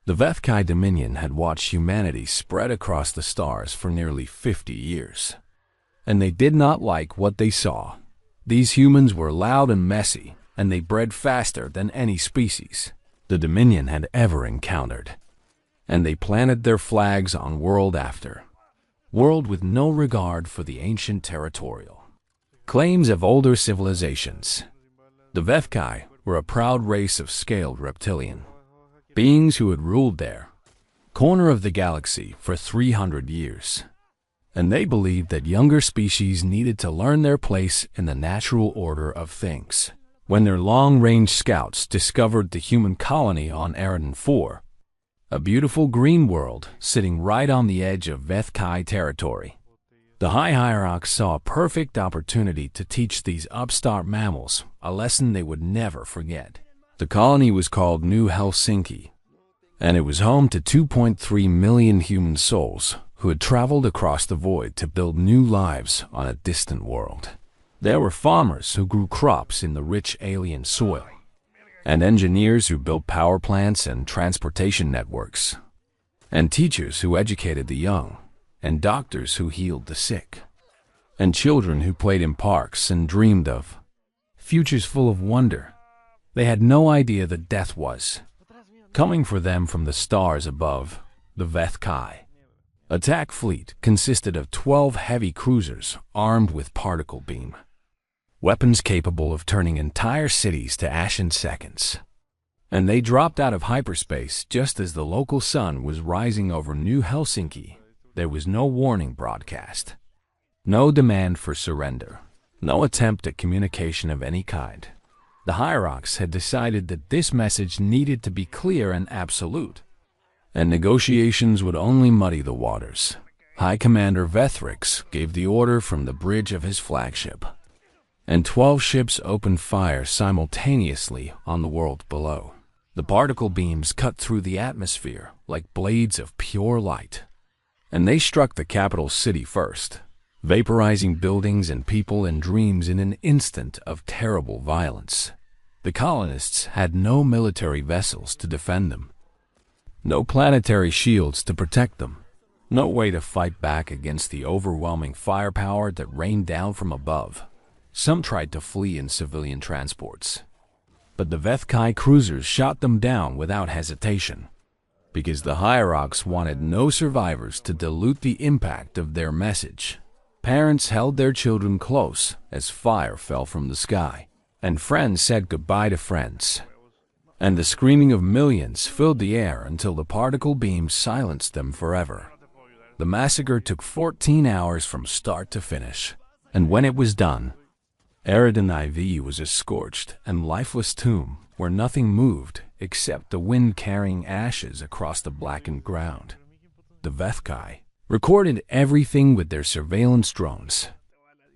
The Vethkai Dominion had watched humanity spread across the stars for nearly 50 years. And they did not like what they saw. These humans were loud and messy, and they bred faster than any species the Dominion had ever encountered. And they planted their flags on world after world with no regard for the ancient territorial claims of older civilizations. The Vethkai were a proud race of scaled reptilian beings who had ruled their corner of the galaxy for 300 years. And they believed that younger species needed to learn their place in the natural order of things. When their long-range scouts discovered the human colony on Eridan 4, a beautiful green world sitting right on the edge of Vethkai territory, the High Hierarchs saw a perfect opportunity to teach these upstart mammals a lesson they would never forget. The colony was called New Helsinki, and it was home to 2.3 million human souls who had traveled across the void to build new lives on a distant world. There were farmers who grew crops in the rich alien soil, and engineers who built power plants and transportation networks, and teachers who educated the young, and doctors who healed the sick, and children who played in parks and dreamed of futures full of wonder. They had no idea that death was coming for them from the stars above. The Vethkai attack fleet consisted of 12 heavy cruisers armed with particle beam weapons capable of turning entire cities to ash in seconds. And they dropped out of hyperspace just as the local sun was rising over New Helsinki. There was no warning broadcast, no demand for surrender, no attempt at communication of any kind. The Hierarchs had decided that this message needed to be clear and absolute, and negotiations would only muddy the waters. High Commander Vethrix gave the order from the bridge of his flagship, and 12 ships opened fire simultaneously on the world below. The particle beams cut through the atmosphere like blades of pure light, and they struck the capital city first, vaporizing buildings and people and dreams in an instant of terrible violence. The colonists had no military vessels to defend them, no planetary shields to protect them, no way to fight back against the overwhelming firepower that rained down from above. Some tried to flee in civilian transports, but the Vethkai cruisers shot them down without hesitation, because the Hierarchs wanted no survivors to dilute the impact of their message. Parents held their children close as fire fell from the sky, and friends said goodbye to friends. And the screaming of millions filled the air until the particle beams silenced them forever. The massacre took 14 hours from start to finish, and when it was done, Eridan IV was a scorched and lifeless tomb where nothing moved except the wind carrying ashes across the blackened ground. The Vethkai recorded everything with their surveillance drones,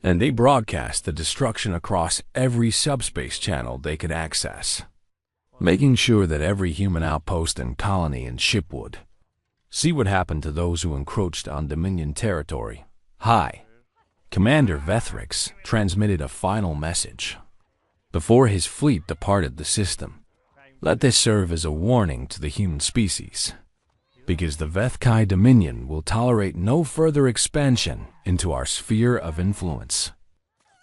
and they broadcast the destruction across every subspace channel they could access, making sure that every human outpost and colony and ship would see what happened to those who encroached on Dominion territory. High Commander Vethrix transmitted a final message before his fleet departed the system. Let this serve as a warning to the human species, because the Vethkai Dominion will tolerate no further expansion into our sphere of influence,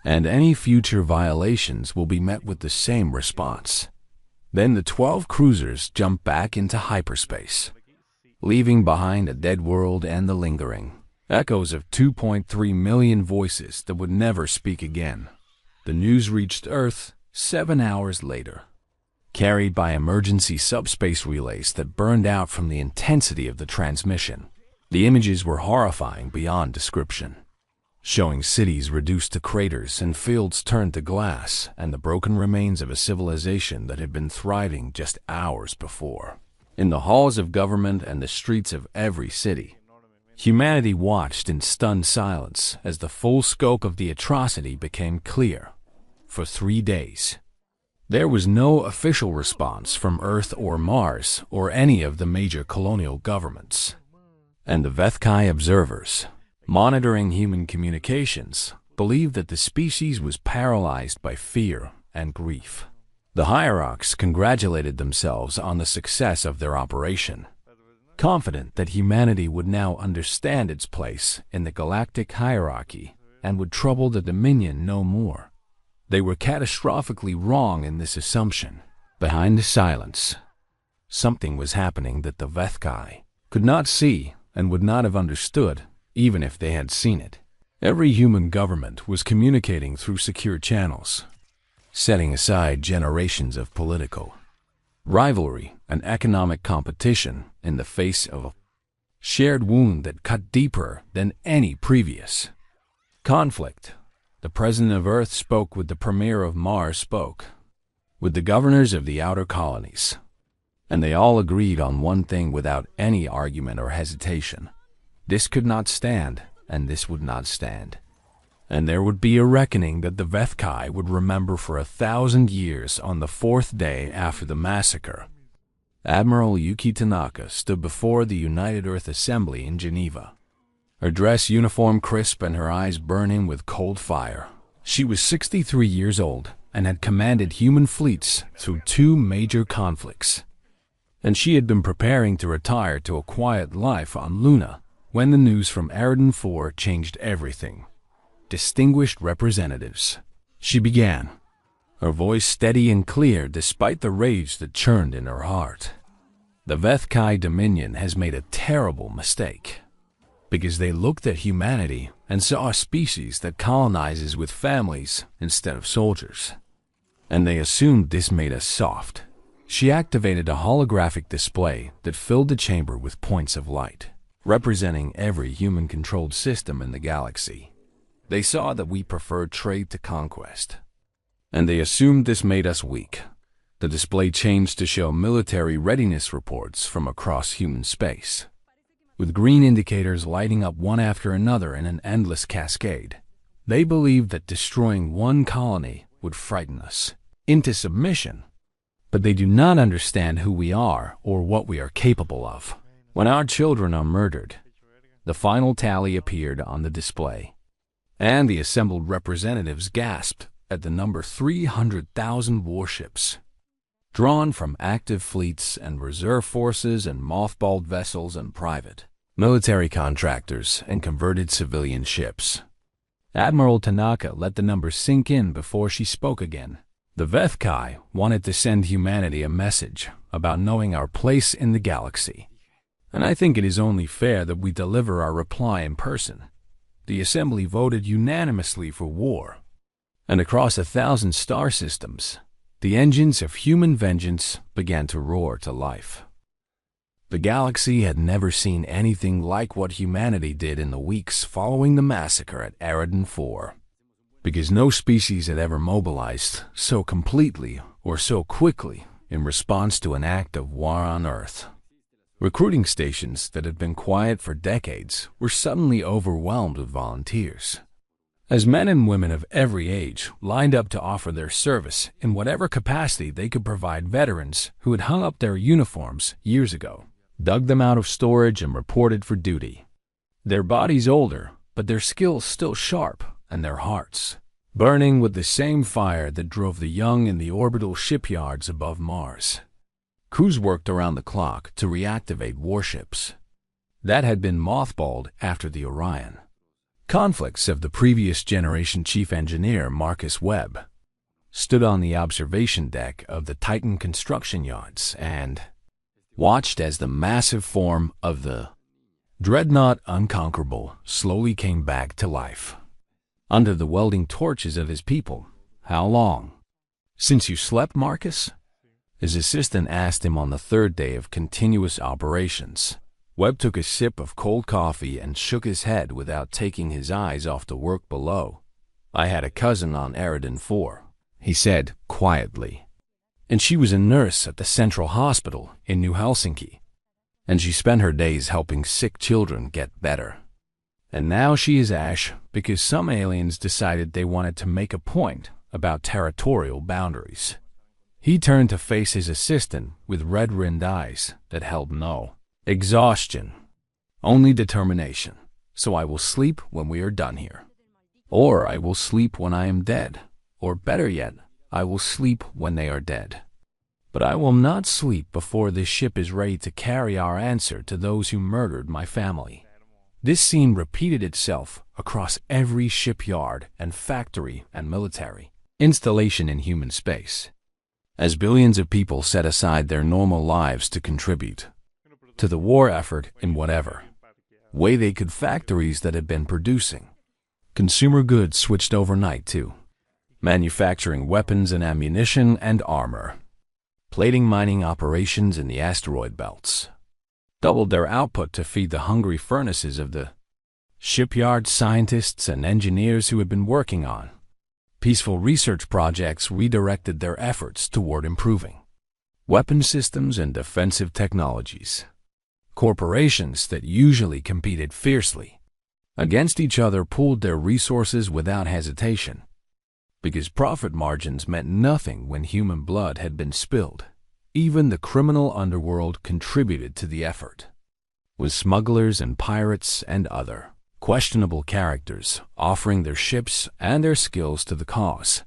and any future violations will be met with the same response. Then the 12 cruisers jumped back into hyperspace, leaving behind a dead world and the lingering echoes of 2.3 million voices that would never speak again. The news reached Earth 7 hours later, carried by emergency subspace relays that burned out from the intensity of the transmission. The images were horrifying beyond description, showing cities reduced to craters and fields turned to glass and the broken remains of a civilization that had been thriving just hours before. In the halls of government and the streets of every city, humanity watched in stunned silence as the full scope of the atrocity became clear. For 3 days, there was no official response from Earth or Mars or any of the major colonial governments. And the Vethkai observers, monitoring human communications, believed that the species was paralyzed by fear and grief. The hierarchs congratulated themselves on the success of their operation, confident that humanity would now understand its place in the galactic hierarchy and would trouble the Dominion no more. They were catastrophically wrong in this assumption. Behind the silence, something was happening that the Vethkai could not see and would not have understood even if they had seen it. Every human government was communicating through secure channels, setting aside generations of political rivalry and economic competition in the face of a shared wound that cut deeper than any previous conflict. The president of Earth spoke with the premier of Mars spoke with the governors of the outer colonies, and they all agreed on one thing without any argument or hesitation. This could not stand, and this would not stand. And there would be a reckoning that the Vethkai would remember for 1,000 years on the 4th day after the massacre. Admiral Yuki Tanaka stood before the United Earth Assembly in Geneva, her dress uniform crisp and her eyes burning with cold fire. She was 63 years old and had commanded human fleets through 2 major conflicts. And she had been preparing to retire to a quiet life on Luna when the news from Eridan 4 changed everything. Distinguished representatives, she began, her voice steady and clear despite the rage that churned in her heart. The Vethkai Dominion has made a terrible mistake, because they looked at humanity and saw a species that colonizes with families instead of soldiers. And they assumed this made us soft. She activated a holographic display that filled the chamber with points of light, representing every human-controlled system in the galaxy. They saw that we preferred trade to conquest, and they assumed this made us weak. The display changed to show military readiness reports from across human space, with green indicators lighting up one after another in an endless cascade. They believed that destroying one colony would frighten us into submission, but they do not understand who we are or what we are capable of. When our children are murdered, the final tally appeared on the display, and the assembled representatives gasped at the number 300,000 warships, drawn from active fleets and reserve forces and mothballed vessels and private military contractors and converted civilian ships. Admiral Tanaka let the number sink in before she spoke again. The Vethkai wanted to send humanity a message about knowing our place in the galaxy, and I think it is only fair that we deliver our reply in person. The Assembly voted unanimously for war, and across 1,000 star systems, the engines of human vengeance began to roar to life. The galaxy had never seen anything like what humanity did in the weeks following the massacre at Eridan 4, because no species had ever mobilized so completely or so quickly in response to an act of war on Earth. Recruiting stations that had been quiet for decades were suddenly overwhelmed with volunteers, as men and women of every age lined up to offer their service in whatever capacity they could provide veterans who had hung up their uniforms years ago, dug them out of storage and reported for duty. Their bodies older, but their skills still sharp, and their hearts burning with the same fire that drove the young in the orbital shipyards above Mars. Crews worked around the clock to reactivate warships that had been mothballed after the Orion conflicts. Of the previous generation chief engineer Marcus Webb stood on the observation deck of the Titan construction yards and watched as the massive form of the dreadnought Unconquerable slowly came back to life under the welding torches of his people. "How long since you slept, Marcus?" his assistant asked him on the 3rd day of continuous operations. Webb took a sip of cold coffee and shook his head without taking his eyes off the work below. "I had a cousin on Eridan 4, he said quietly, "and she was a nurse at the Central Hospital in New Helsinki, and she spent her days helping sick children get better. And now she is ash because some aliens decided they wanted to make a point about territorial boundaries." He turned to face his assistant with red-rimmed eyes that held no exhaustion, only determination. "So I will sleep when we are done here. Or I will sleep when I am dead. Or better yet, I will sleep when they are dead. But I will not sleep before this ship is ready to carry our answer to those who murdered my family." This scene repeated itself across every shipyard and factory and military installation in human space, as billions of people set aside their normal lives to contribute to the war effort in whatever way they could. Factories that had been producing consumer goods switched overnight to manufacturing weapons and ammunition and armor. Plating mining operations in the asteroid belts doubled their output to feed the hungry furnaces of the shipyard. Scientists and engineers who had been working on peaceful research projects redirected their efforts toward improving weapon systems and defensive technologies. Corporations that usually competed fiercely against each other pooled their resources without hesitation, because profit margins meant nothing when human blood had been spilled. Even the criminal underworld contributed to the effort, with smugglers and pirates and other questionable characters offering their ships and their skills to the cause.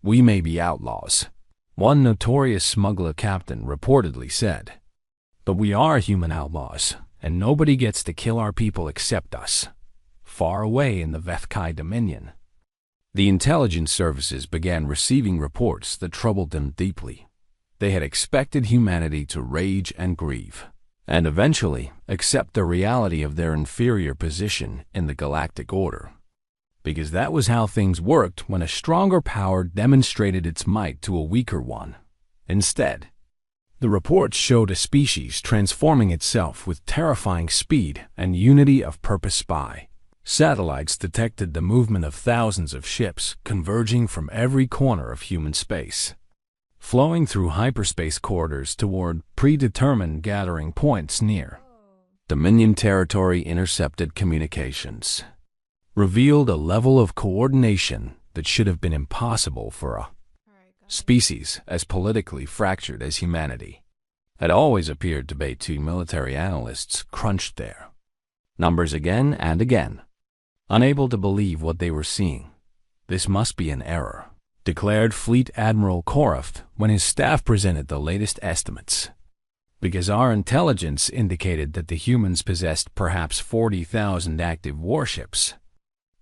"We may be outlaws," one notorious smuggler captain reportedly said, "but we are human outlaws, and nobody gets to kill our people except us." Far away in the Vethkai Dominion, the intelligence services began receiving reports that troubled them deeply. They had expected humanity to rage and grieve, and eventually accept the reality of their inferior position in the galactic order, because that was how things worked when a stronger power demonstrated its might to a weaker one. Instead, the reports showed a species transforming itself with terrifying speed and unity of purpose. Satellites detected the movement of thousands of ships converging from every corner of human space, flowing through hyperspace corridors toward predetermined gathering points near Dominion territory. Intercepted communications revealed a level of coordination that should have been impossible for a species as politically fractured as humanity. Had always appeared to be. Two military analysts crunched their numbers again and again, unable to believe what they were seeing. "This must be an error," declared Fleet Admiral Koraft when his staff presented the latest estimates, "because our intelligence indicated that the humans possessed perhaps 40,000 active warships,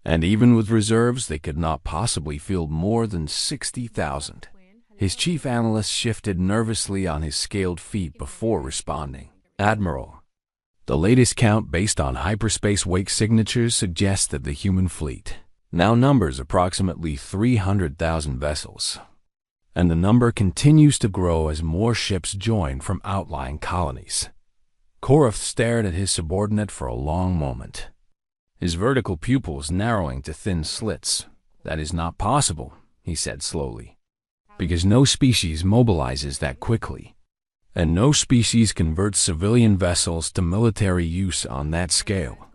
and even with reserves they could not possibly field more than 60,000. His chief analyst shifted nervously on his scaled feet before responding. "Admiral, the latest count based on hyperspace wake signatures suggests that the human fleet now numbers approximately 300,000 vessels, and the number continues to grow as more ships join from outlying colonies." Korath stared at his subordinate for a long moment, his vertical pupils narrowing to thin slits. "That is not possible," he said slowly, "because no species mobilizes that quickly, and no species converts civilian vessels to military use on that scale,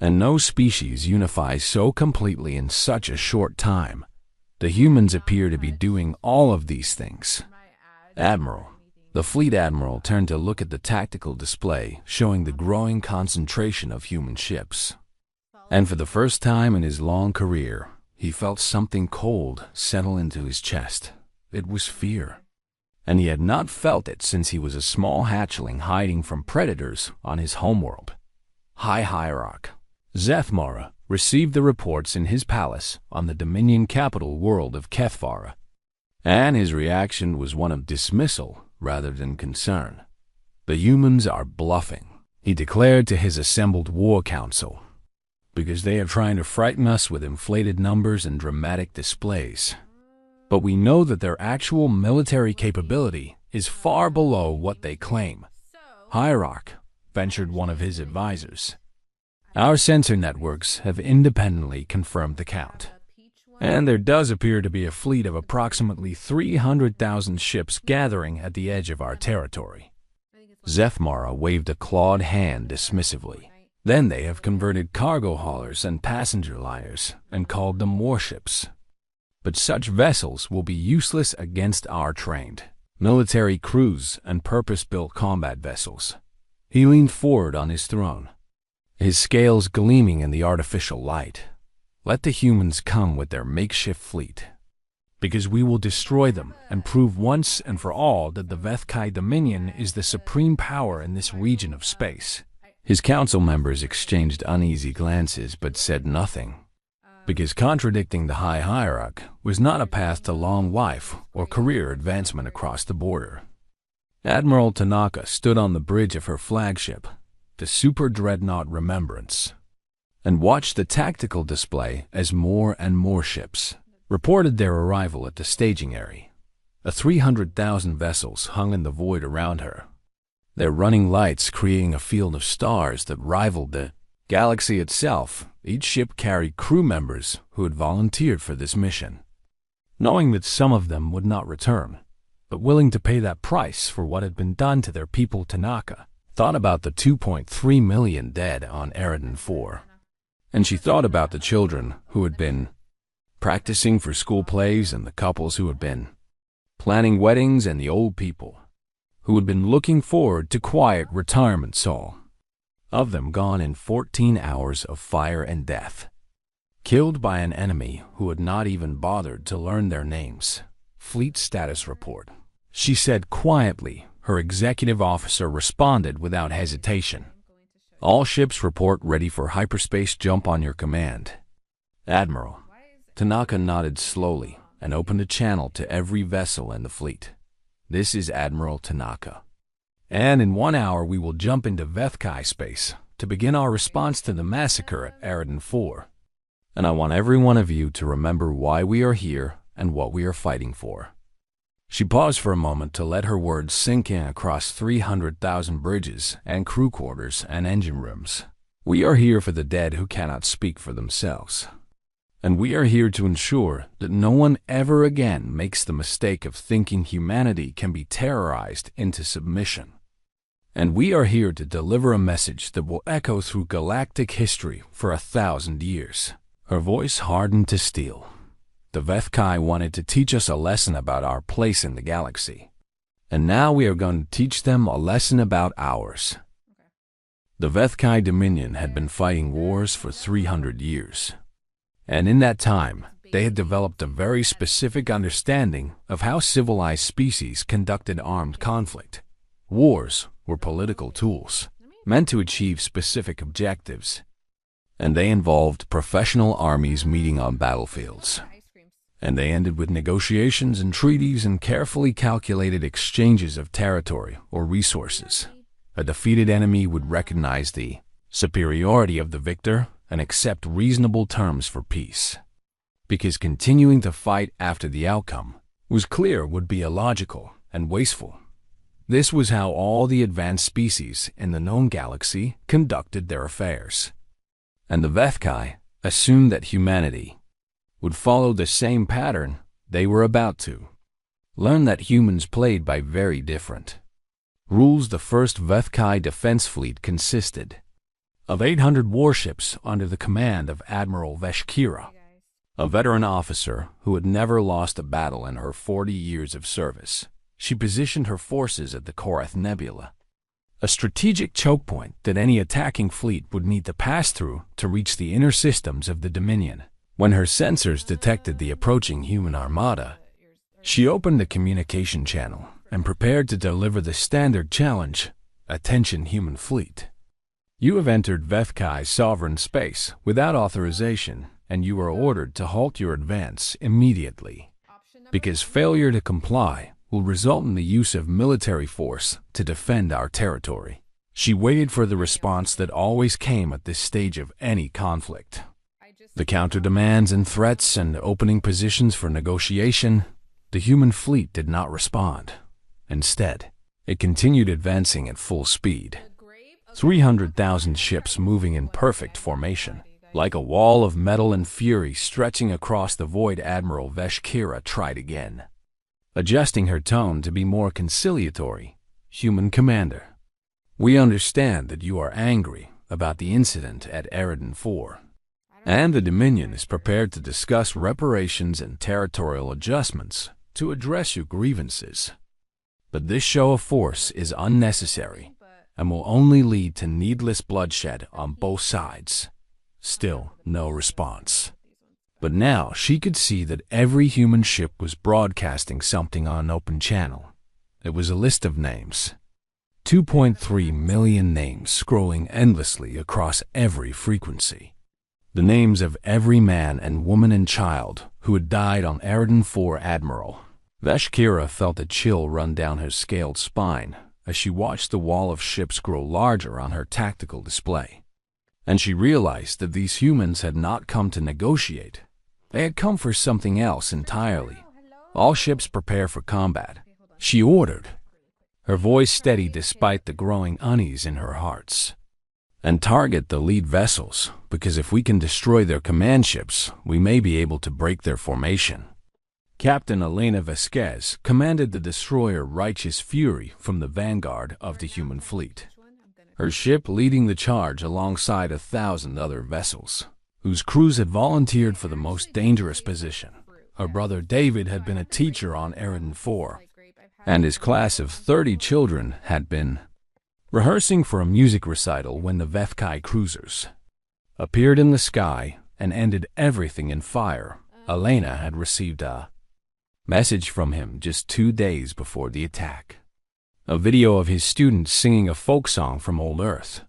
and no species unifies so completely in such a short time. The humans appear to be doing all of these things." "Admiral." The fleet admiral turned to look at the tactical display showing the growing concentration of human ships, and for the first time in his long career, he felt something cold settle into his chest. It was fear, and he had not felt it since he was a small hatchling hiding from predators on his homeworld. High Hierarch Zethmara received the reports in his palace on the Dominion capital world of Kethvara, and his reaction was one of dismissal rather than concern. "The humans are bluffing," he declared to his assembled war council, "because they are trying to frighten us with inflated numbers and dramatic displays. But we know that their actual military capability is far below what they claim." "Hierarch," ventured one of his advisors, "our sensor networks have independently confirmed the count, and there does appear to be a fleet of approximately 300,000 ships gathering at the edge of our territory." Zethmara waved a clawed hand dismissively. "Then they have converted cargo haulers and passenger liners and called them warships. But such vessels will be useless against our trained military crews and purpose-built combat vessels." He leaned forward on his throne, his scales gleaming in the artificial light. "Let the humans come with their makeshift fleet, because we will destroy them and prove once and for all that the Vethkai Dominion is the supreme power in this region of space." His council members exchanged uneasy glances but said nothing, because contradicting the high hierarch was not a path to long life or career advancement across the border. Admiral Tanaka stood on the bridge of her flagship, the Super Dreadnought Remembrance, and watched the tactical display as more and more ships reported their arrival at the staging area. 300,000 vessels hung in the void around her, their running lights creating a field of stars that rivaled the galaxy itself. Each ship carried crew members who had volunteered for this mission, knowing that some of them would not return, but willing to pay that price for what had been done to their people. Tanaka thought about the 2.3 million dead on Eridan 4, and she thought about the children who had been practicing for school plays and the couples who had been planning weddings and the old people who had been looking forward to quiet retirement, all of them gone in 14 hours of fire and death, killed by an enemy who had not even bothered to learn their names. "Fleet status report," she said quietly. Her executive officer responded without hesitation. "All ships report ready for hyperspace jump on your command, Admiral." Tanaka nodded slowly and opened a channel to every vessel in the fleet. "This is Admiral Tanaka, and in 1 hour we will jump into Vethkai space to begin our response to the massacre at Eridan 4. And I want every one of you to remember why we are here and what we are fighting for." She paused for a moment to let her words sink in across 300,000 bridges and crew quarters and engine rooms. "We are here for the dead who cannot speak for themselves. And we are here to ensure that no one ever again makes the mistake of thinking humanity can be terrorized into submission. And we are here to deliver a message that will echo through galactic history for 1,000 years." Her voice hardened to steel. "The Vethkai wanted to teach us a lesson about our place in the galaxy, and now we are going to teach them a lesson about ours." The Vethkai Dominion had been fighting wars for 300 years. And in that time, they had developed a very specific understanding of how civilized species conducted armed conflict. Wars were political tools, meant to achieve specific objectives, and they involved professional armies meeting on battlefields. And they ended with negotiations and treaties and carefully calculated exchanges of territory or resources. A defeated enemy would recognize the superiority of the victor and accept reasonable terms for peace, because continuing to fight after the outcome was clear would be illogical and wasteful. This was how all the advanced species in the known galaxy conducted their affairs. And the Vethkai assumed that humanity would follow the same pattern. They were about to learn that humans played by very different rules. The first Vethkai defense fleet consisted of 800 warships under the command of Admiral Veshkira, a veteran officer who had never lost a battle in her 40 years of service. She positioned her forces at the Korath Nebula, a strategic choke point that any attacking fleet would need to pass through to reach the inner systems of the Dominion. When her sensors detected the approaching human armada, she opened the communication channel and prepared to deliver the standard challenge, "Attention human fleet. You have entered Vethkai's sovereign space without authorization, and you are ordered to halt your advance immediately, because failure to comply will result in the use of military force to defend our territory." She waited for the response that always came at this stage of any conflict. The counter-demands and threats and opening positions for negotiation. The human fleet did not respond. Instead, it continued advancing at full speed. 300,000 ships moving in perfect formation, like a wall of metal and fury stretching across the void. Admiral Veshkira tried again, adjusting her tone to be more conciliatory. "Human commander, we understand that you are angry about the incident at Eridan 4, and the Dominion is prepared to discuss reparations and territorial adjustments to address your grievances. But this show of force is unnecessary and will only lead to needless bloodshed on both sides." Still no response. But now she could see that every human ship was broadcasting something on an open channel. It was a list of names. 2.3 million names scrolling endlessly across every frequency. The names of every man and woman and child who had died on Eridan IV Admiral. Veshkira felt a chill run down her scaled spine as she watched the wall of ships grow larger on her tactical display. And she realized that these humans had not come to negotiate. They had come for something else entirely. All ships prepare for combat, she ordered, her voice steady despite the growing unease in her hearts. And target the lead vessels, because if we can destroy their command ships, we may be able to break their formation. Captain Elena Vasquez commanded the destroyer Righteous Fury from the vanguard of the human fleet, her ship leading the charge alongside 1,000 other vessels, whose crews had volunteered for the most dangerous position. Her brother David had been a teacher on Eridan IV, and his class of 30 children had been rehearsing for a music recital when the Vethkai cruisers appeared in the sky and ended everything in fire. Elena had received a message from him just 2 days before the attack. A video of his students singing a folk song from old Earth,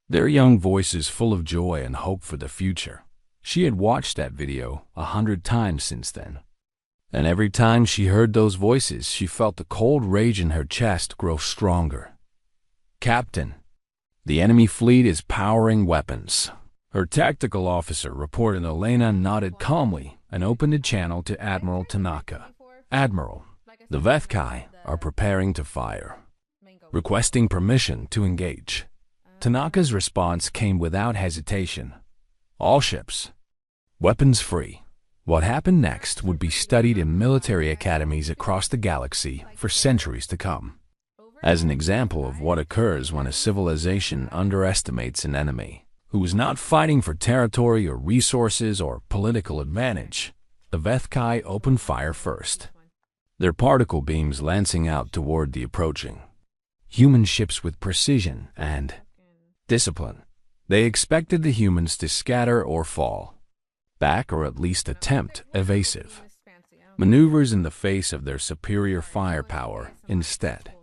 their young voices full of joy and hope for the future. She had watched that video 100 times since then, and every time she heard those voices, she felt the cold rage in her chest grow stronger. Captain, the enemy fleet is powering weapons, her tactical officer reported. Elena nodded calmly and opened a channel to Admiral Tanaka. Admiral, the Vethkai are preparing to fire, requesting permission to engage. Tanaka's response came without hesitation. All ships, weapons free. What happened next would be studied in military academies across the galaxy for centuries to come, as an example of what occurs when a civilization underestimates an enemy who is not fighting for territory or resources or political advantage. The Vethkai opened fire first, their particle beams lancing out toward the approaching human ships with precision and discipline. They expected the humans to scatter or fall back, or at least attempt evasive maneuvers in the face of their superior firepower. Instead,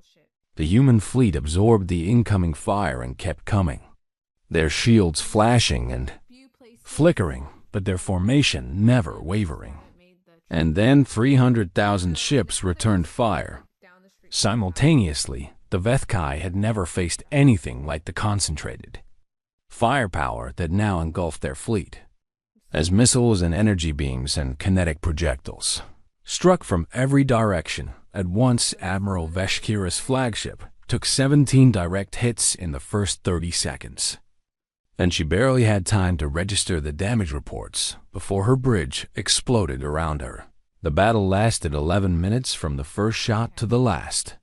the human fleet absorbed the incoming fire and kept coming, their shields flashing and flickering, but their formation never wavering. And then 300,000 ships returned fire. Simultaneously, the Vethkai had never faced anything like the concentrated firepower that now engulfed their fleet, as missiles and energy beams and kinetic projectiles struck from every direction. At once, Admiral Veshkira's flagship took 17 direct hits in the first 30 seconds, and she barely had time to register the damage reports before her bridge exploded around her. The battle lasted 11 minutes from the first shot to the last,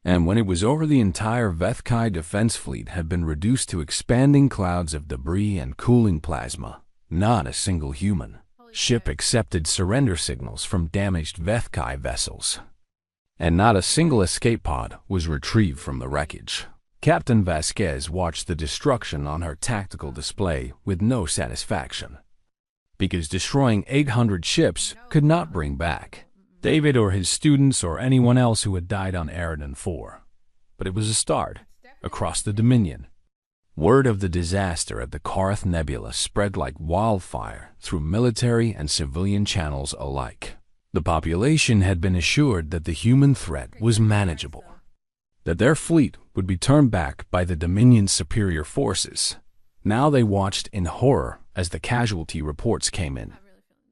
and when it was over, the entire Vethkai defense fleet had been reduced to expanding clouds of debris and cooling plasma. Not a single human ship accepted surrender signals from damaged Vethkai vessels, and not a single escape pod was retrieved from the wreckage. Captain Vasquez watched the destruction on her tactical display with no satisfaction, because destroying 800 ships could not bring back David or his students or anyone else who had died on Eridan IV. But it was a start across the Dominion. Word of the disaster at the Korath Nebula spread like wildfire through military and civilian channels alike. The population had been assured that the human threat was manageable, that their fleet would be turned back by the Dominion's superior forces. Now they watched in horror as the casualty reports came in,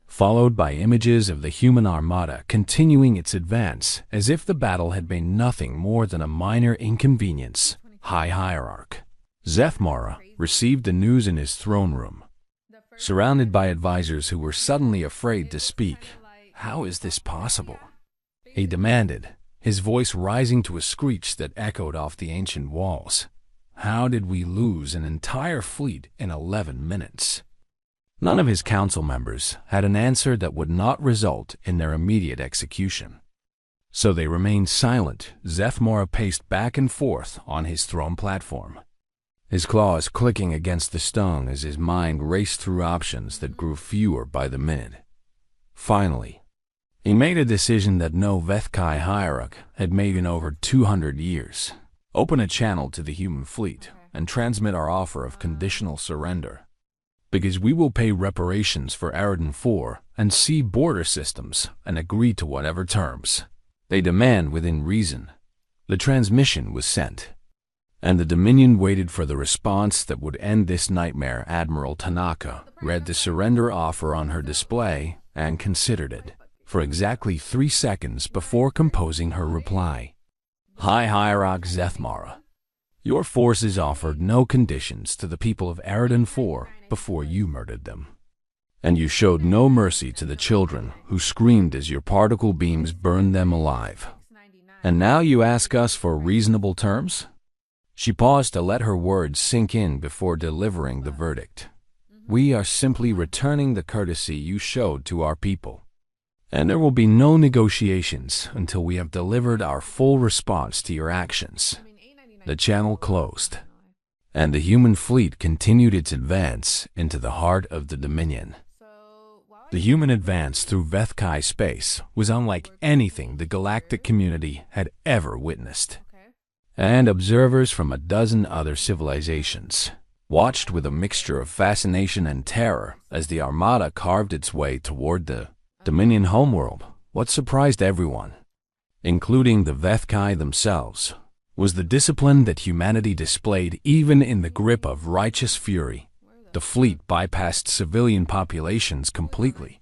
followed by images of the human armada continuing its advance as if the battle had been nothing more than a minor inconvenience. High Hierarch Zethmara received the news in his throne room, surrounded by advisors who were suddenly afraid to speak. How is this possible? He demanded, his voice rising to a screech that echoed off the ancient walls. How did we lose an entire fleet in 11 minutes? None of his council members had an answer that would not result in their immediate execution. So they remained silent. Zethmara paced back and forth on his throne platform, his claws clicking against the stone as his mind raced through options that grew fewer by the minute. Finally, he made a decision that no Vethkai hierarch had made in over 200 years. Open a channel to the human fleet and transmit our offer of conditional surrender. Because we will pay reparations for Eridan 4 and see border systems and agree to whatever terms they demand within reason. The transmission was sent, and the Dominion waited for the response that would end this nightmare. Admiral Tanaka read the surrender offer on her display and considered it for exactly 3 seconds before composing her reply. High Hierarch Zethmara, your forces offered no conditions to the people of Eridan 4 before you murdered them. And you showed no mercy to the children who screamed as your particle beams burned them alive. And now you ask us for reasonable terms? She paused to let her words sink in before delivering the verdict. We are simply returning the courtesy you showed to our people. And there will be no negotiations until we have delivered our full response to your actions. The channel closed, and the human fleet continued its advance into the heart of the Dominion. The human advance through Vethkai space was unlike anything the galactic community had ever witnessed. And observers from a dozen other civilizations watched with a mixture of fascination and terror as the Armada carved its way toward the Dominion homeworld. What surprised everyone, including the Vethkai themselves, was the discipline that humanity displayed even in the grip of righteous fury. The fleet bypassed civilian populations completely,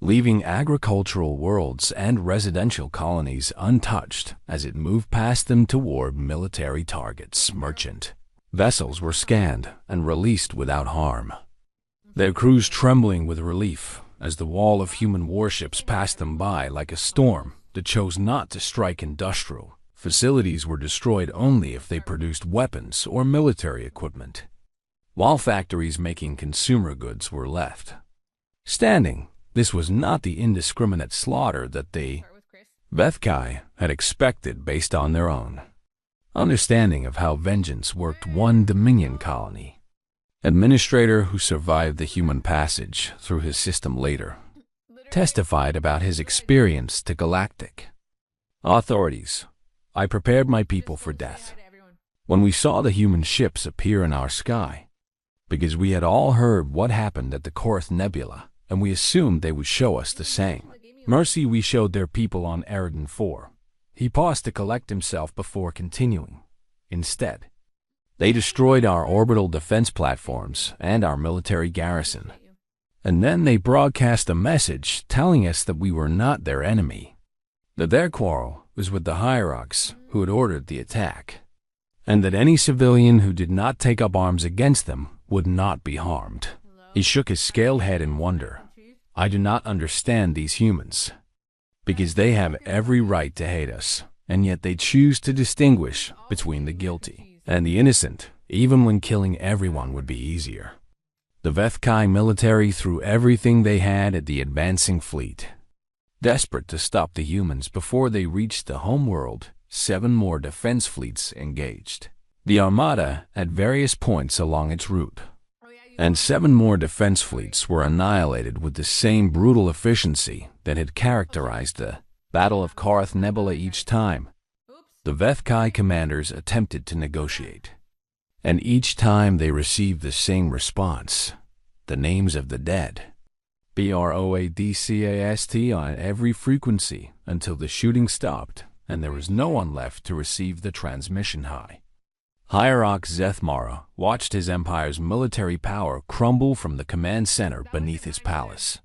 leaving agricultural worlds and residential colonies untouched as it moved past them toward military targets. Merchant vessels were scanned and released without harm, their crews trembling with relief as the wall of human warships passed them by like a storm that chose not to strike industrial facilities. Were destroyed only if they produced weapons or military equipment, while factories making consumer goods were left standing. This was not the indiscriminate slaughter that the Vethkai had expected based on their own understanding of how vengeance worked. One Dominion colony administrator who survived the human passage through his system later testified about his experience to galactic authorities. I prepared my people for death when we saw the human ships appear in our sky, because we had all heard what happened at the Korath Nebula, and we assumed they would show us the same mercy we showed their people on Eridan 4. He paused to collect himself before continuing. Instead, they destroyed our orbital defense platforms and our military garrison. And then they broadcast a message telling us that we were not their enemy, that their quarrel was with the hierarchs who had ordered the attack, and that any civilian who did not take up arms against them would not be harmed. He shook his scaled head in wonder. I do not understand these humans, because they have every right to hate us, and yet they choose to distinguish between the guilty and the innocent, even when killing everyone would be easier. The Vethkai military threw everything they had at the advancing fleet, desperate to stop the humans before they reached the homeworld. 7 more defense fleets engaged the Armada at various points along its route, and 7 more defense fleets were annihilated with the same brutal efficiency that had characterized the Battle of Korath Nebula. Each time, the Vethkai commanders attempted to negotiate, and each time they received the same response: the names of the dead. BROADCAST on every frequency until the shooting stopped and there was no one left to receive the transmission. High Hierarch Zethmara watched his empire's military power crumble from the command center beneath his palace.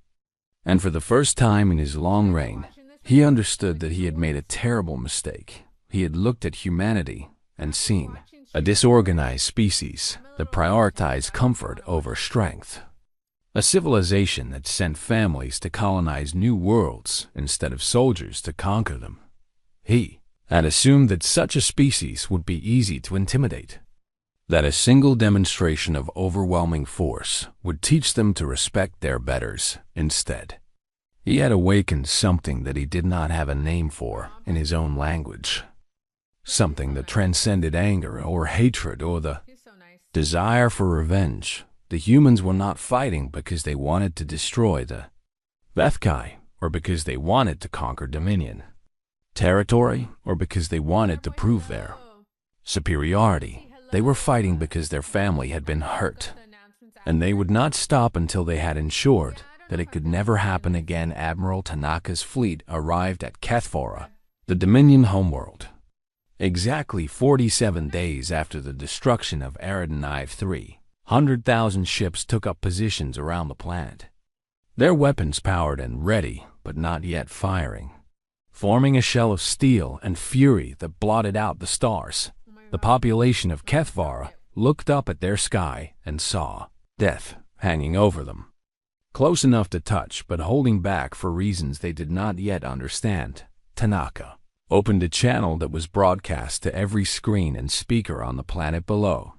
And for the first time in his long reign, he understood that he had made a terrible mistake. He had looked at humanity and seen a disorganized species that prioritized comfort over strength. A civilization that sent families to colonize new worlds instead of soldiers to conquer them. He had assumed that such a species would be easy to intimidate, that a single demonstration of overwhelming force would teach them to respect their betters. Instead, he had awakened something that he did not have a name for in his own language, something that transcended anger or hatred or the Desire for revenge. The humans were not fighting because they wanted to destroy the Vethkai, or because they wanted to conquer dominion, territory, or because they wanted to prove their superiority. They were fighting because their family had been hurt, and they would not stop until they had ensured that it could never happen again. Admiral Tanaka's fleet arrived at Kethvora, the Dominion homeworld, exactly 47 days after the destruction of Eridan IV. 300,000 ships took up positions around the planet, their weapons powered and ready, but not yet firing, forming a shell of steel and fury that blotted out the stars. The population of Kethvara looked up at their sky and saw death hanging over them, close enough to touch but holding back for reasons they did not yet understand. Tanaka opened a channel that was broadcast to every screen and speaker on the planet below,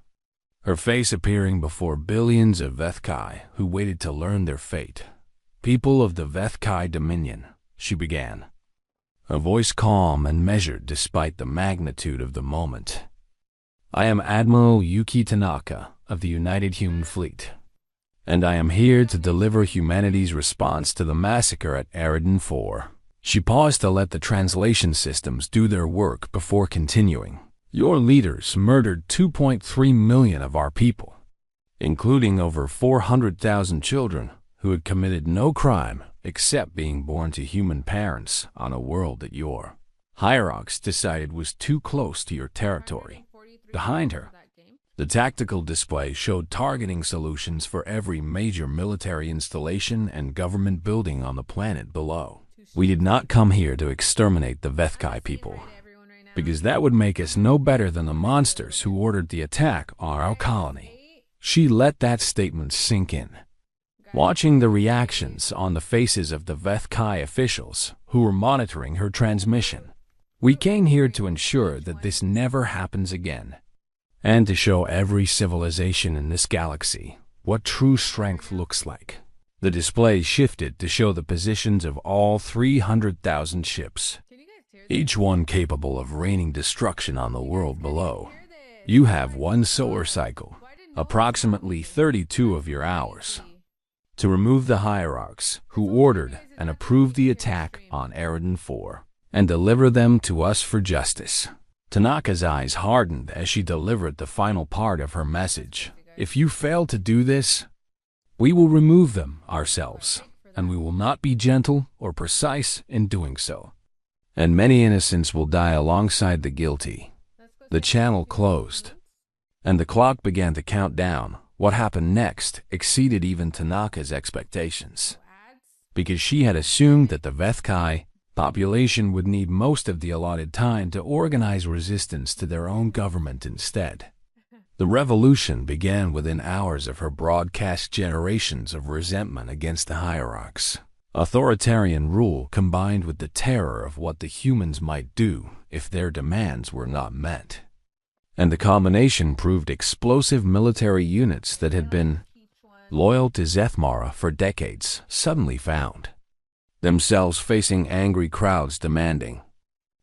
her face appearing before billions of Vethkai who waited to learn their fate. People of the Vethkai Dominion, she began, a voice calm and measured despite the magnitude of the moment. I am Admiral Yuki Tanaka of the United Human Fleet, and I am here to deliver humanity's response to the massacre at Eridan IV. She paused to let the translation systems do their work before continuing. Your leaders murdered 2.3 million of our people, including over 400,000 children who had committed no crime except being born to human parents on a world that your hierarchs decided was too close to your territory. Behind her, the tactical display showed targeting solutions for every major military installation and government building on the planet below. We did not come here to exterminate the Vethkai people, because that would make us no better than the monsters who ordered the attack on our colony. She let that statement sink in, watching the reactions on the faces of the Vethkai officials who were monitoring her transmission. We came here to ensure that this never happens again, and to show every civilization in this galaxy what true strength looks like. The display shifted to show the positions of all 300,000 ships, each one capable of raining destruction on the world below. You have one solar cycle, approximately 32 of your hours, to remove the hierarchs who ordered and approved the attack on Eridan IV, and deliver them to us for justice. Tanaka's eyes hardened as she delivered the final part of her message. If you fail to do this, we will remove them ourselves, and we will not be gentle or precise in doing so. And many innocents will die alongside the guilty. The channel closed, and the clock began to count down. What happened next exceeded even Tanaka's expectations, because she had assumed that the Vethkai population would need most of the allotted time to organize resistance to their own government instead. The revolution began within hours of her broadcast generations of resentment against the hierarchs. Authoritarian rule combined with the terror of what the humans might do if their demands were not met. And the combination proved explosive military units that had been loyal to Zethmara for decades suddenly found themselves facing angry crowds demanding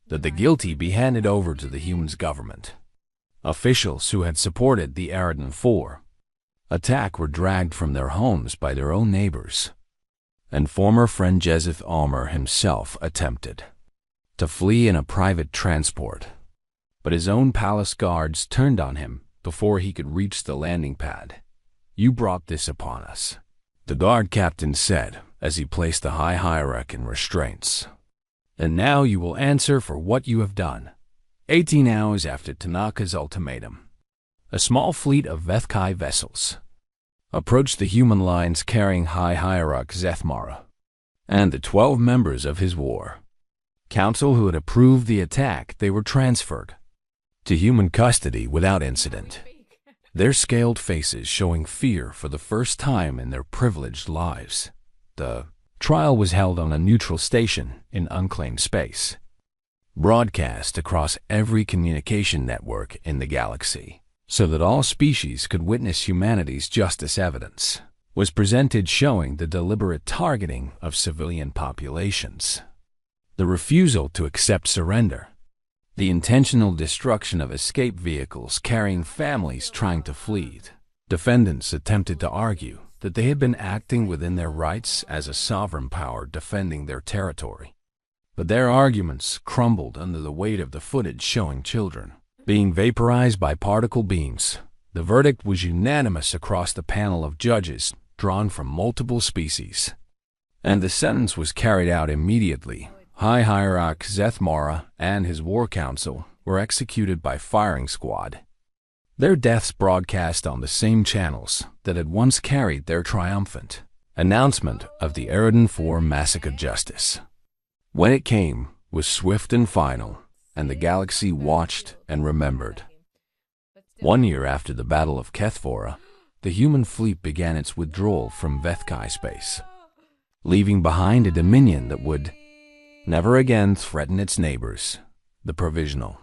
that the guilty be handed over to the humans' government. Officials who had supported the Eridan IV attack were dragged from their homes by their own neighbors, and former friend Jezeth Almer himself attempted to flee in a private transport, but his own palace guards turned on him before he could reach the landing pad. You brought this upon us, the guard captain said as he placed the high hierarch in restraints. And now you will answer for what you have done. 18 hours after Tanaka's ultimatum, a small fleet of Vethkai vessels approached the human lines carrying High Hierarch Zethmara and the 12 members of his war council who had approved the attack. They were transferred to human custody without incident, their scaled faces showing fear for the first time in their privileged lives. The trial was held on a neutral station in unclaimed space, broadcast across every communication network in the galaxy, so that all species could witness humanity's justice. Evidence was presented showing the deliberate targeting of civilian populations, the refusal to accept surrender, the intentional destruction of escape vehicles carrying families trying to flee. Defendants attempted to argue that they had been acting within their rights as a sovereign power defending their territory. But their arguments crumbled under the weight of the footage showing children being vaporized by particle beams. The verdict was unanimous across the panel of judges drawn from multiple species, and the sentence was carried out immediately. High Hierarch Zeth Mara and his war council were executed by firing squad. Their deaths broadcast on the same channels that had once carried their triumphant announcement of the Eridan IV massacre justice. When it came, was swift and final, and the galaxy watched and remembered. 1 year after the Battle of Kethvora, the human fleet began its withdrawal from Vethkai space, leaving behind a dominion that would never again threaten its neighbors. The provisional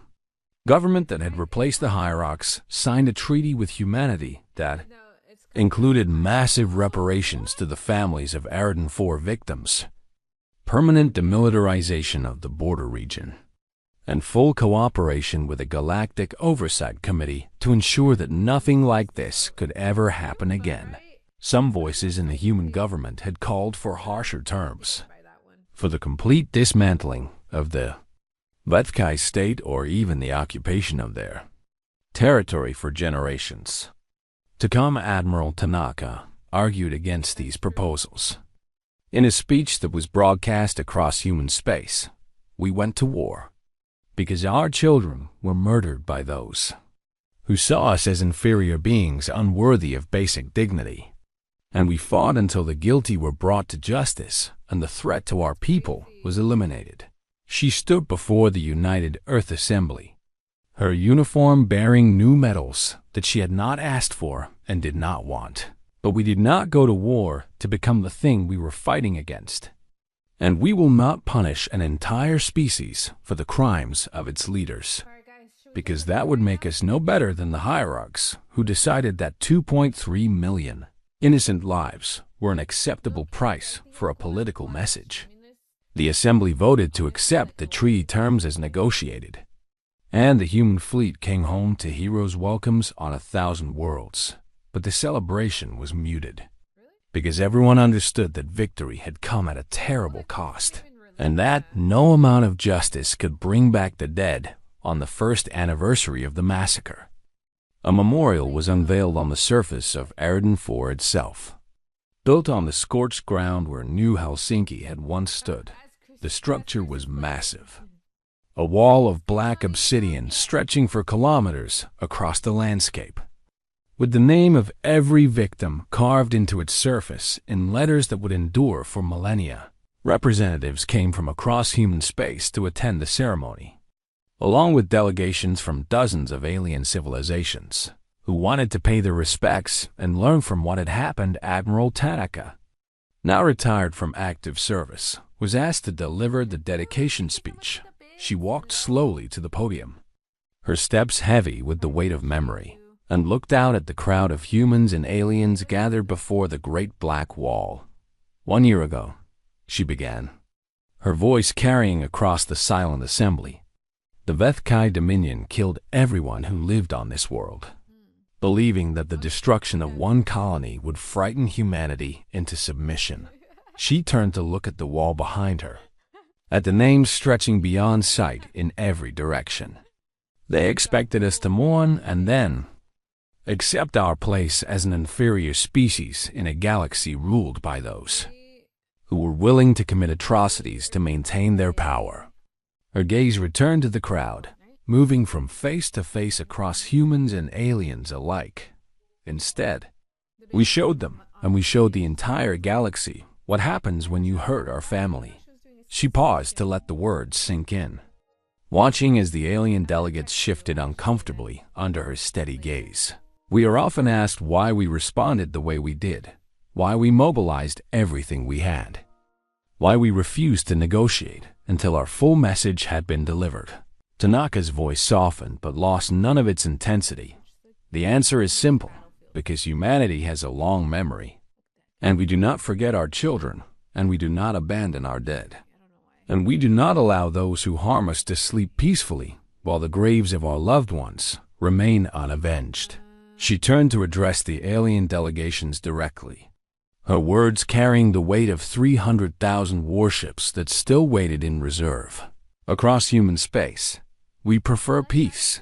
government that had replaced the hierarchs signed a treaty with humanity that included massive reparations to the families of Eridan IV victims, permanent demilitarization of the border region, and full cooperation with a galactic oversight committee to ensure that nothing like this could ever happen again. Some voices in the human government had called for harsher terms, for the complete dismantling of the Vethkai state or even the occupation of their territory for generations. To come, Admiral Tanaka argued against these proposals. In a speech that was broadcast across human space, we went to war because our children were murdered by those who saw us as inferior beings unworthy of basic dignity. And we fought until the guilty were brought to justice and the threat to our people was eliminated. She stood before the United Earth Assembly, her uniform bearing new medals that she had not asked for and did not want. But we did not go to war to become the thing we were fighting against. And we will not punish an entire species for the crimes of its leaders, because that would make us no better than the hierarchs who decided that 2.3 million innocent lives were an acceptable price for a political message. The Assembly voted to accept the treaty terms as negotiated, and the human fleet came home to heroes' welcomes on 1,000 worlds. But the celebration was muted, because everyone understood that victory had come at a terrible cost, and that no amount of justice could bring back the dead on the first anniversary of the massacre. A memorial was unveiled on the surface of Eridan IV itself, built on the scorched ground where New Helsinki had once stood. The structure was massive, a wall of black obsidian stretching for kilometers across the landscape, with the name of every victim carved into its surface in letters that would endure for millennia. Representatives came from across human space to attend the ceremony, along with delegations from dozens of alien civilizations who wanted to pay their respects and learn from what had happened. Admiral Tanaka, now retired from active service, was asked to deliver the dedication speech. She walked slowly to the podium, her steps heavy with the weight of memory, and looked out at the crowd of humans and aliens gathered before the great black wall. 1 year ago, she began, her voice carrying across the silent assembly. The Vethkai Dominion killed everyone who lived on this world, believing that the destruction of one colony would frighten humanity into submission. She turned to look at the wall behind her, at the names stretching beyond sight in every direction. They expected us to mourn and then accept our place as an inferior species in a galaxy ruled by those who were willing to commit atrocities to maintain their power. Her gaze returned to the crowd, moving from face to face across humans and aliens alike. Instead, we showed them, and we showed the entire galaxy, what happens when you hurt our family. She paused to let the words sink in, watching as the alien delegates shifted uncomfortably under her steady gaze. We are often asked why we responded the way we did, why we mobilized everything we had, why we refused to negotiate until our full message had been delivered. Tanaka's voice softened but lost none of its intensity. The answer is simple, because humanity has a long memory, and we do not forget our children, and we do not abandon our dead, and we do not allow those who harm us to sleep peacefully while the graves of our loved ones remain unavenged. She turned to address the alien delegations directly, her words carrying the weight of 300,000 warships that still waited in reserve. Across human space, we prefer peace.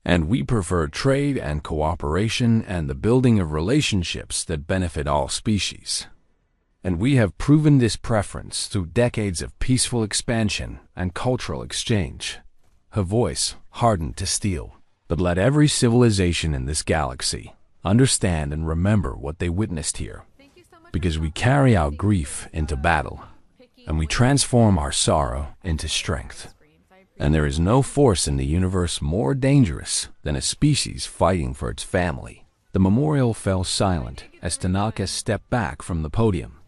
And we prefer trade and cooperation and the building of relationships that benefit all species. And we have proven this preference through decades of peaceful expansion and cultural exchange. Her voice hardened to steel. But let every civilization in this galaxy understand and remember what they witnessed here. Because we carry our grief into battle, and we transform our sorrow into strength. And there is no force in the universe more dangerous than a species fighting for its family. The memorial fell silent as Tanaka stepped back from the podium.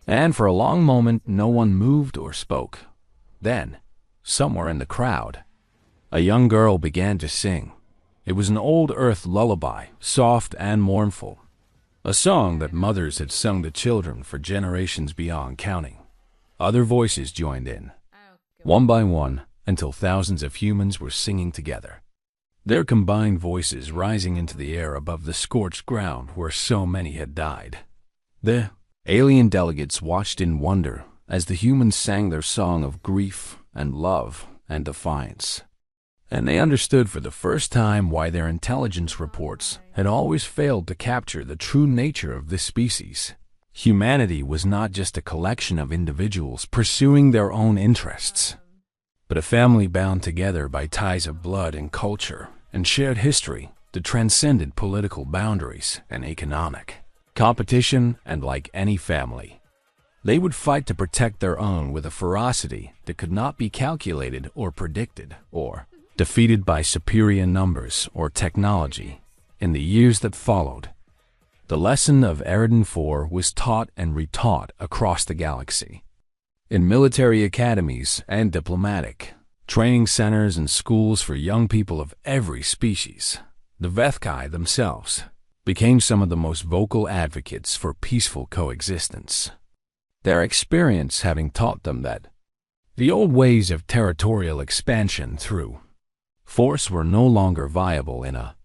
And for a long moment, no one moved or spoke. Then, somewhere in the crowd, a young girl began to sing. It was an old Earth lullaby, soft and mournful. A song that mothers had sung to children for generations beyond counting. Other voices joined in, one by one, until thousands of humans were singing together, their combined voices rising into the air above the scorched ground where so many had died. The alien delegates watched in wonder as the humans sang their song of grief and love and defiance. And they understood for the first time why their intelligence reports had always failed to capture the true nature of this species. Humanity was not just a collection of individuals pursuing their own interests, but a family bound together by ties of blood and culture and shared history that transcended political boundaries and economic competition. And like any family, they would fight to protect their own with a ferocity that could not be calculated or predicted or defeated by superior numbers or technology. In the years that followed, the lesson of Eridan 4 was taught and retaught across the galaxy. In military academies and diplomatic training centers and schools for young people of every species, the Vethkai themselves became some of the most vocal advocates for peaceful coexistence. Their experience having taught them that the old ways of territorial expansion through force were no longer viable in a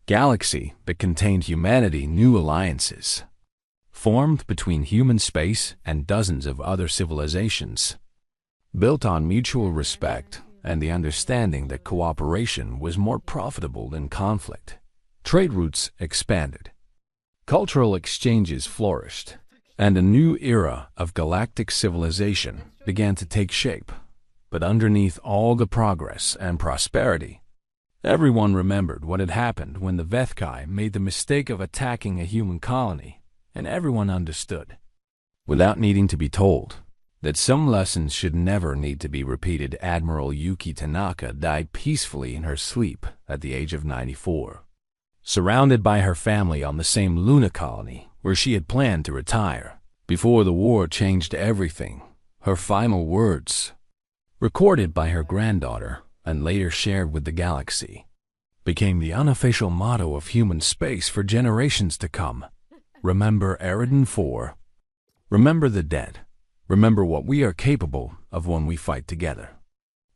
galaxy that contained humanity. New alliances formed between human space and dozens of other civilizations, built on mutual respect and the understanding that cooperation was more profitable than conflict. Trade routes expanded, cultural exchanges flourished, and a new era of galactic civilization began to take shape. But underneath all the progress and prosperity, everyone remembered what had happened when the Vethkai made the mistake of attacking a human colony. And everyone understood, without needing to be told, that some lessons should never need to be repeated. Admiral Yuki Tanaka died peacefully in her sleep at the age of 94, surrounded by her family on the same Luna colony where she had planned to retire. Before the war changed everything, her final words, recorded by her granddaughter and later shared with the galaxy, became the unofficial motto of human space for generations to come. Remember Eridan 4. Remember the dead. Remember what we are capable of when we fight together.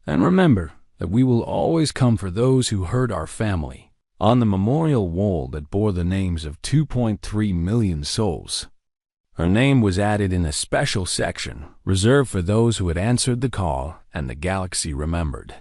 And remember that we will always come for those who hurt our family. On the memorial wall that bore the names of 2.3 million souls, her name was added in a special section reserved for those who had answered the call and the galaxy remembered.